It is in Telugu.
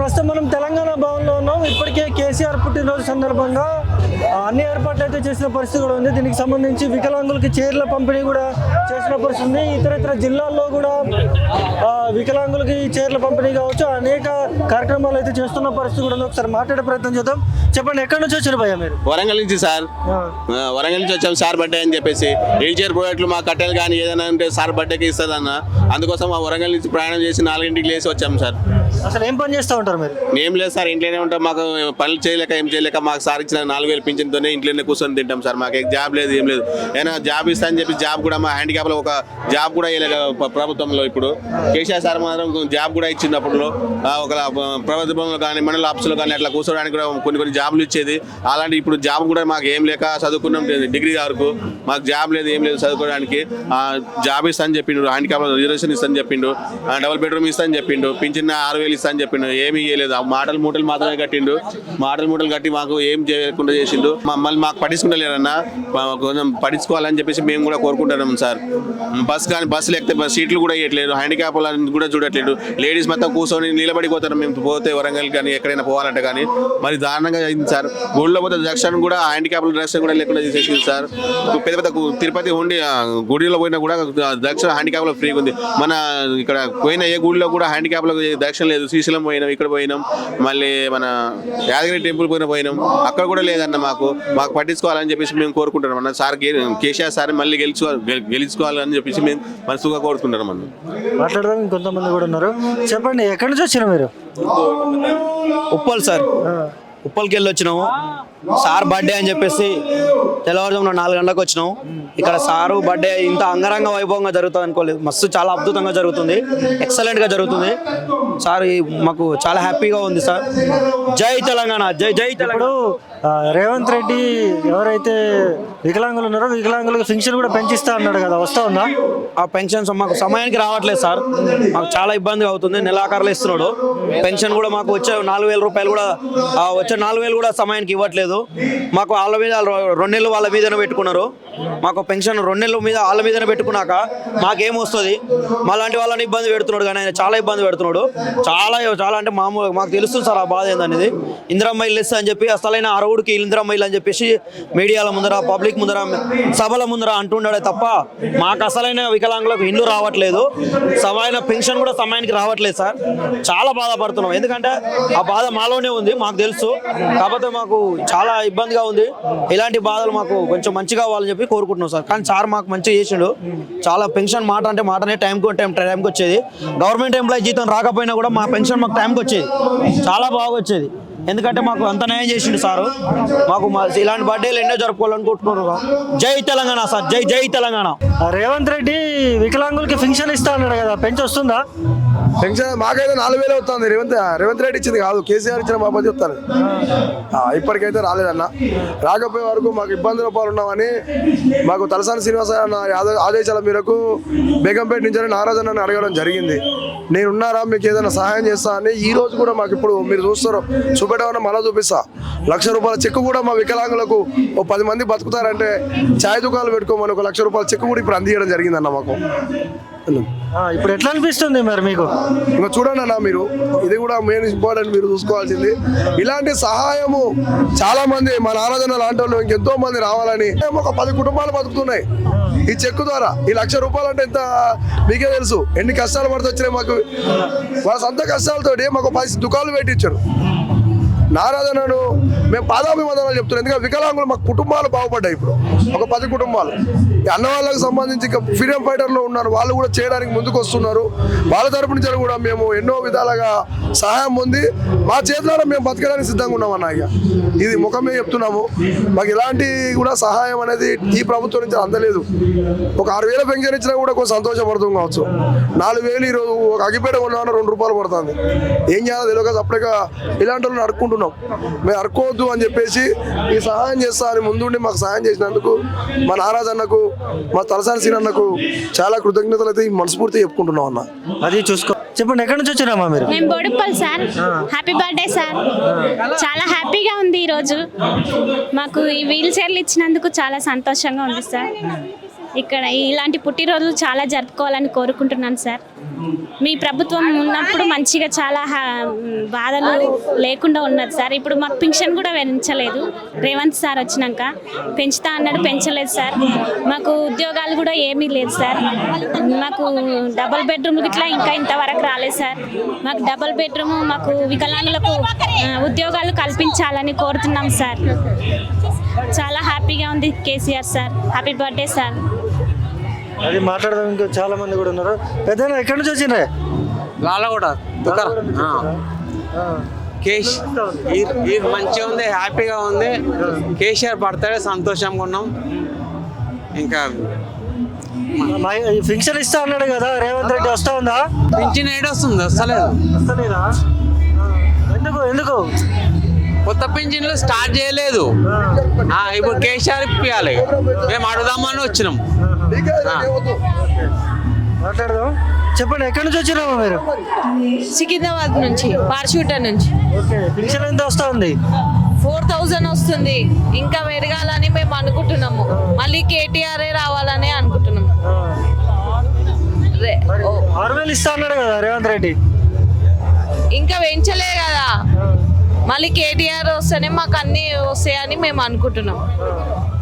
ప్రస్తుతం మనం తెలంగాణ భవన్లో ఉన్నాం. ఇప్పటికే కేసీఆర్ పుట్టినరోజు సందర్భంగా అన్ని ఏర్పాట్లు అయితే చేసిన పరిస్థితి కూడా ఉంది. దీనికి సంబంధించి వికలాంగులకి చైర్ల పంపిణీ కూడా చేసిన పరిస్థితి ఉంది. ఇతర జిల్లాల్లో కూడా వికలాంగులకి చైర్ల పంపిణీ కావచ్చు అనేక కార్యక్రమాలు అయితే చేస్తున్న పరిస్థితి కూడా ఉంది. ఒకసారి మాట్లాడే ప్రయత్నం చేద్దాం. చెప్పండి, ఎక్కడి నుంచి వచ్చారు భయ్యా మీరు? వరంగల్ నుంచి సార్. వరంగల్ నుంచి వచ్చాము సార్ బర్త్డే అని చెప్పేసి. వీల్ చైర్ ప్రాజెక్టులు మా కట్టెలు కానీ ఏదైనా ఉంటే సార్ బర్త్డేకి ఇస్తుందన్న, అందుకోసం మా వరంగల్ నుంచి ప్రయాణం చేసి 4ంటికి లేసి వచ్చాము సార్. అసలు ఏం పని చేస్తూ ఉంటారు మీరు? ఏం లేదు సార్, ఇంట్లోనే ఉంటాం. మాకు పనులు చేయలేక ఏం చేయలేక మాకు సార్ ఇచ్చిన 4000 పింఛన్తోనే ఇంట్లోనే కూర్చొని తింటాం సార్. మాకు జాబ్ లేదు, ఏం లేదు. ఏమైనా జాబ్ ఇస్తా అని చెప్పి జాబ్ కూడా మా హ్యాండిక్యాప్లో ఒక జాబ్ కూడా వేయలేదు ప్రభుత్వంలో. ఇప్పుడు కేసీఆర్ సార్ మాత్రం జాబ్ కూడా ఇచ్చినప్పుడు ఒక ప్రభుత్వంలో కానీ మండల ఆఫీసులో కానీ అట్లా కూర్చోడానికి కూడా కొన్ని జాబులు ఇచ్చేది. అలాంటి ఇప్పుడు జాబ్ కూడా మాకు ఏం లేక చదువుకున్నాం డిగ్రీ వరకు, మాకు జాబ్ లేదు, ఏం లేదు చదువుకోవడానికి. జాబ్ ఇస్తా అని చెప్పిండు, హ్యాండిక్యాప్లో రిజర్వేషన్ ఇస్తా అని చెప్పిండు, డబుల్ బెడ్రూమ్ ఇస్తా అని చెప్పిండు, పింఛన్ 6000 ఇస్తా అని చెప్పిండు. ఏమీ ఇవ్వలేదు. మాటలు మూటలు మాత్రమే కట్టిండు. మూటలు కట్టి మాకు ఏం చేయకుండా చేసిండు. మమ్మల్ని మాకు పట్టించుకుంటలేరన్నా, కొంచెం పట్టించుకోవాలని చెప్పేసి మేము కూడా కోరుకుంటున్నాం సార్. బస్సులు ఎక్కితే సీట్లు కూడా ఇవ్వట్లేదు, హ్యాండిక్యాప్ కూడా చూడట్లేదు. లేడీస్ మొత్తం కూర్చొని నిలబడిపోతారు మేము పోతే వరంగల్ కానీ ఎక్కడైనా పోవాలంటే. కానీ మరి దారుణంగా అయింది సార్. గుడిలో పోతే దర్శనం కూడా హ్యాండిక్యాప్ల దర్శనం కూడా లేకుండా చేసేసింది సార్. పెద్ద తిరుపతి ఉండి గుడిలో పోయినా కూడా దర్శనం హ్యాండిక్యాప్లో ఫ్రీగా ఉంది. మన ఇక్కడ పోయిన ఏ గుడిలో కూడా హ్యాండిక్యాప్లో దర్శనం లేదు. శ్రీశైలం పోయినాం, ఇక్కడ పోయినాం, మళ్ళీ మన యాదగిరి టెంపుల్ పోయినాం, అక్కడ కూడా లేదన్న. మాకు పట్టించుకోవాలని చెప్పేసి మేము కోరుకుంటున్నాం అన్న. సార్ కేసీఆర్ సార్ మళ్ళీ గెలుచుకోవాలని చెప్పేసి మేము మనసుగా కోరుకుంటున్నాం అన్న. మాట్లాడదాం, ఇంకొంతమంది కూడా ఉన్నారు. చెప్పండి, ఎక్కడి నుంచి వచ్చినా మీరు? ఉప్పల్ సార్. ఉప్పల్కి వెళ్ళి వచ్చినాము. సార్ బర్త్డే అని చెప్పేసి తెల్లవారుజామున 4 గంటలకు వచ్చినాము. ఇక్కడ సారు బర్త్డే ఇంత అంగరంగ వైభవంగా జరుగుతుంది అనుకోలేదు. మస్తు చాలా అద్భుతంగా జరుగుతుంది, ఎక్సలెంట్గా జరుగుతుంది సార్. మాకు చాలా హ్యాపీగా ఉంది సార్. జై తెలంగాణ, జై జై తెలంగాణ. రేవంత్ రెడ్డి ఎవరైతే వికలాంగులు ఉన్నారో వికలాంగులకు పెన్షన్ కూడా పెంచిస్తా అన్నాడు కదా, వస్తా ఉందా? ఆ పెన్షన్స్ మాకు సమయానికి రావట్లేదు సార్. మాకు చాలా ఇబ్బందిగా అవుతుంది. నెలాఖరులో ఇస్తున్నాడు పెన్షన్ కూడా. మాకు వచ్చే 4000 రూపాయలు కూడా, వచ్చే 4000 కూడా సమయానికి ఇవ్వట్లేదు. మాకు వాళ్ళ మీద 2 నెలలు వాళ్ళ మీదనే పెట్టుకున్నారు. మాకు పెన్షన్ 2 నెలల మీద వాళ్ళ మీదనే పెట్టుకున్నాక మాకేమొస్తుంది? మాలాంటి వాళ్ళని ఇబ్బంది పెడుతున్నాడు. కానీ ఆయన చాలా ఇబ్బంది పెడుతున్నాడు. చాలా అంటే మామూలు మాకు తెలుస్తుంది సార్ ఆ బాధ ఏందనేది. ఇందిరమ్మ ఇల్లు ఇస్తా అని చెప్పి అసలైన అరవుడికి ఇందిరమ్మ ఇల్లు అని చెప్పేసి మీడియాల ముందర, పబ్లిక్ ముందర, సభల ముందర అంటుండే తప్ప మాకు అసలైన వికలాంగులకు ఇల్లు రావట్లేదు. సమైన పెన్షన్ కూడా సమయానికి రావట్లేదు సార్. చాలా బాధపడుతున్నాం. ఎందుకంటే ఆ బాధ మాలోనే ఉంది, మాకు తెలుసు. కాకపోతే మాకు చాలా ఇబ్బందిగా ఉంది. ఇలాంటి బాధలు మాకు కొంచెం మంచిగా అవ్వాలని చెప్పి కోరుకుంటున్నాం సార్. కానీ సార్ మాకు మంచిగా చేసిండు. చాలా పెన్షన్ మాటనే టైంకి వచ్చేది. గవర్నమెంట్ ఎంప్లాయీ జీతం రాకపోయినా కూడా మా పెన్షన్ మాకు టైంకి వచ్చేది. చాలా బాగా వచ్చేది. ఎందుకంటే మాకు అంత న్యాయం చేసిండు సారు. మాకు ఇలాంటి బర్త్డేలు ఎన్నో జరుపుకోవాలనుకుంటున్నారు. జై తెలంగాణ సార్, జై జై తెలంగాణ. రేవంత్ రెడ్డి వికలాంగులకి పెన్షన్ ఇస్తా అన్నాడు కదా, పెంచి వస్తుందా? పెన్షన్ మాకైతే 4000 వస్తుంది. రేవంత్ రెడ్డి ఇచ్చింది కాదు, కేసీఆర్ ఇచ్చిన మా పది చెప్తాను. ఇప్పటికైతే రాలేదన్న. రాకపోయే వరకు మాకు ఇబ్బందుల పాలు ఉన్నామని మాకు తలసాని శ్రీనివాస ఆదేశాల మేరకు బేగంపేట నుంచి నారాజన్నని అడగడం జరిగింది. నేనున్నారా, మీకు ఏదైనా సహాయం చేస్తా అని. ఈ రోజు కూడా మాకు ఇప్పుడు మీరు చూస్తారు, చూపెట్టమన్నా మళ్ళీ చూపిస్తా. 1,00,000 రూపాయల చెక్కు కూడా మా వికలాంగులకు 10 మంది బతుకుతారంటే ఛాయ్ దుకాణాలు పెట్టుకోమని 1,00,000 రూపాయల చెక్కు కూడా ఇప్పుడు అందించడం జరిగిందన్న మాకు. ఇప్పుడు ఎట్లా అనిపిస్తుంది మరి మీకు? ఇంకా చూడండి అన్న, మీరు ఇది కూడా మెయిన్ ఇంపార్టెంట్, మీరు చూసుకోవాల్సింది. ఇలాంటి సహాయము చాలా మంది మా నారాజన్న లాంటి వాళ్ళు ఇంకెంతో మంది రావాలని. ఒక 10 కుటుంబాలు బతుకుతున్నాయి ఈ చెక్కు ద్వారా. ఈ 1,00,000 రూపాయలు అంటే ఎంత మీకే తెలుసు, ఎన్ని కష్టాలు పడుతూ వచ్చినాయి మాకు. వాళ్ళ సొంత కష్టాలతోటి మాకు 10 దుకాణాలు పెట్టించారు. నారాజన్నను మేము పాదాభివందనాలు చెప్తున్నాం. ఎందుకంటే వికలాంగులు మాకు కుటుంబాలు బాగుపడ్డాయి. ఇప్పుడు ఒక 10 కుటుంబాలు అన్న వాళ్ళకి సంబంధించి ఫ్రీడమ్ ఫైటర్లు ఉన్నారు, వాళ్ళు కూడా చేయడానికి ముందుకు వస్తున్నారు. వాళ్ళ తరపు నుంచి కూడా మేము ఎన్నో విధాలుగా సహాయం పొంది మా చేతుల్లో మేము బతకడానికి సిద్ధంగా ఉన్నామన్న. ఇక ఇది ముఖమే చెప్తున్నాము. మాకు ఇలాంటి కూడా సహాయం అనేది ఈ ప్రభుత్వం నుంచి అందలేదు. ఒక 6000 పెన్షన్ ఇచ్చినా కూడా కొంచెం సంతోషపడుతుంది కావచ్చు. 4000 ఈరోజు ఒక అగిపేట కొన్నామన్నా 2 రూపాయలు పడుతుంది. ఏం చేయాలో తెలియక అప్పటిగా ఇలాంటి వాళ్ళని అడుక్కుంటున్నాం. మేము అడుకోవద్దు అని చెప్పేసి ఈ సహాయం చేస్తా అని ముందుండి మాకు సహాయం చేసినందుకు మా నారాజన్నకు, మా తలసాని సీనన్నకు చాలా కృతజ్ఞతలు అయితే మనస్ఫూర్తి చెప్పుకుంటున్నాం అన్న. అది చూసుకో. చెప్పండి, ఎక్కడి నుంచి వచ్చినామా మీరు? మేము Boduppal sir. Happy birthday sir. చాలా హ్యాపీగా ఉంది ఈరోజు. మాకు ఈ వీల్ చైర్లు ఇచ్చినందుకు చాలా సంతోషంగా ఉంది సార్. ఇక్కడ ఇలాంటి పుట్టినరోజులు చాలా జరుపుకోవాలని కోరుకుంటున్నాను సార్. మీ ప్రభుత్వం ఉన్నప్పుడు మంచిగా చాలా బాధలు లేకుండా ఉన్నది సార్. ఇప్పుడు మాకు పింఛన్ కూడా పెంచలేదు. రేవంత్ సార్ వచ్చినాక పెంచుతా అన్నాడు, పెంచలేదు సార్. మాకు ఉద్యోగాలు కూడా ఏమీ లేదు సార్. మాకు డబుల్ బెడ్రూమ్ ఇట్లా ఇంకా ఇంతవరకు రాలేదు సార్. మాకు డబుల్ బెడ్రూమ్, మాకు వికలాంగులకు ఉద్యోగాలు కల్పించాలని కోరుతున్నాం సార్. చాలా హ్యాపీగా ఉంది KCR sir. Happy birthday sir. అది మాట్లాడదాం. ఇంకా చాలా మంది కూడా ఉన్నారు. పెద్దనా ఎక్కడి నుంచి వచ్చిండ్రే? లాలగూడ కేష్ ఇది మంచిగా ఉంది, హ్యాపీగా ఉంది. కేసీఆర్ బర్త్డే సంతోషంగా ఉన్నాం. ఇంకా పింఛన్ ఇస్తా అన్నాడు కదా రేవంత్ రెడ్డి, వస్తా ఉందా? పింఛన్ ఏడొస్తుంది, వస్తలేదు. వస్తలేదా? ఎందుకు కొత్త పింఛన్లు స్టార్ట్ చేయలేదు. ఇప్పుడు కేసీఆర్ ఇప్పియాలి. మేము అడుగుదామని వచ్చినాం. మాట్లాడదాం. చెప్పండి, ఎక్కడి నుంచి వచ్చినామా మీరు? సికింద్రాబాద్ నుంచి, పార్షూటర్ నుంచి. ఓకే, పింఛన్ ఎంత వస్తా ఉంది? 4000 వస్తుంది. ఇంకా పెరగాలని మేము అనుకుంటున్నాము. మళ్ళీ కేటీఆర్ఏ రావాలని అనుకుంటున్నాము. 6000 ఇస్తా అన్నాడు కదా రేవంత్ రెడ్డి. ఇంకా పెంచలే కదా, మళ్ళీ కేటీఆర్ వస్తేనే మాకు అన్నీ వస్తాయని మేము అనుకుంటున్నాం.